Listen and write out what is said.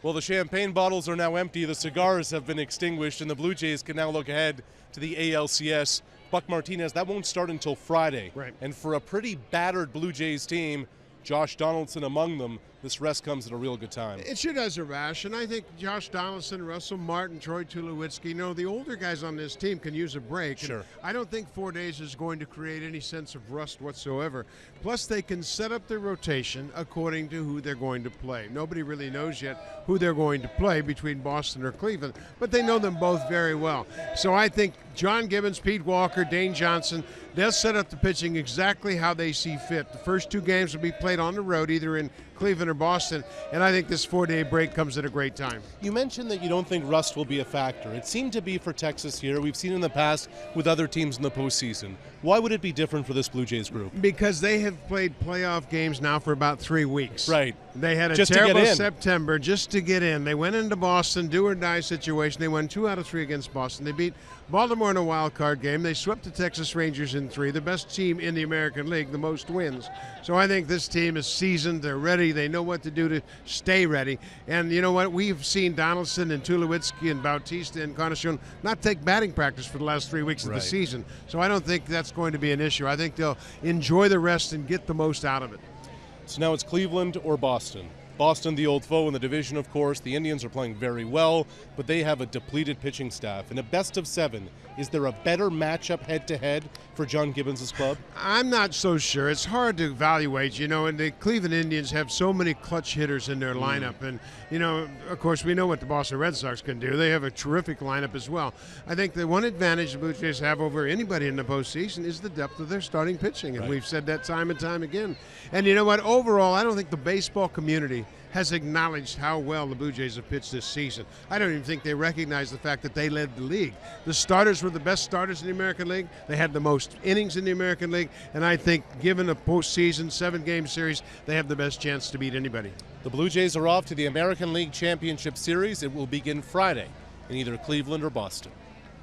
Well, the champagne bottles are now empty, the cigars have been extinguished, and the Blue Jays can now look ahead to the ALCS. Buck Martinez, that won't start until Friday. Right. And for a pretty battered Blue Jays team, Josh Donaldson among them, this rest comes at a real good time. It sure does, Arash, and I think Josh Donaldson, Russell Martin, Troy Tulowitzki, the older guys on this team can use a break. Sure. I don't think 4 days is going to create any sense of rust whatsoever. Plus, they can set up their rotation according to who they're going to play. Nobody really knows yet who they're going to play between Boston or Cleveland, but they know them both very well. So I think John Gibbons, Pete Walker, Dane Johnson, they'll set up the pitching exactly how they see fit. The first 2 games will be played on the road, either in Cleveland or Boston, and I think this 4-day break comes at a great time. You mentioned that you don't think rust will be a factor. It seemed to be for Texas here. We've seen in the past with other teams in the postseason. Why would it be different for this Blue Jays group? Because they have played playoff games now for about 3 weeks. Right. They had a Just terrible September just to get in. They went into Boston, do-or-die situation. They won 2 out of 3 against Boston. They beat Baltimore in a wild card game. They swept the Texas Rangers in 3, the best team in the American League, the most wins. So I think this team is seasoned. They're ready. They know what to do to stay ready. And you know what? We've seen Donaldson and Tulowitzki and Bautista and Encarnacion not take batting practice for the last 3 weeks of the season. So I don't think that's going to be an issue. I think they'll enjoy the rest and get the most out of it. So now it's Cleveland or Boston. Boston, the old foe in the division, of course. The Indians are playing very well, but they have a depleted pitching staff. In a best of 7, is there a better matchup head-to-head for John Gibbons' club? I'm not so sure. It's hard to evaluate, and the Cleveland Indians have so many clutch hitters in their lineup. And, of course, we know what the Boston Red Sox can do. They have a terrific lineup as well. I think the one advantage the Blue Jays have over anybody in the postseason is the depth of their starting pitching. And we've said that time and time again. And you know what? Overall, I don't think the baseball community has acknowledged how well the Blue Jays have pitched this season. I don't even think they recognize the fact that they led the league. The starters were the best starters in the American League. They had the most innings in the American League, and I think given a postseason 7-game series, they have the best chance to beat anybody. The Blue Jays are off to the American League Championship Series. It will begin Friday in either Cleveland or Boston.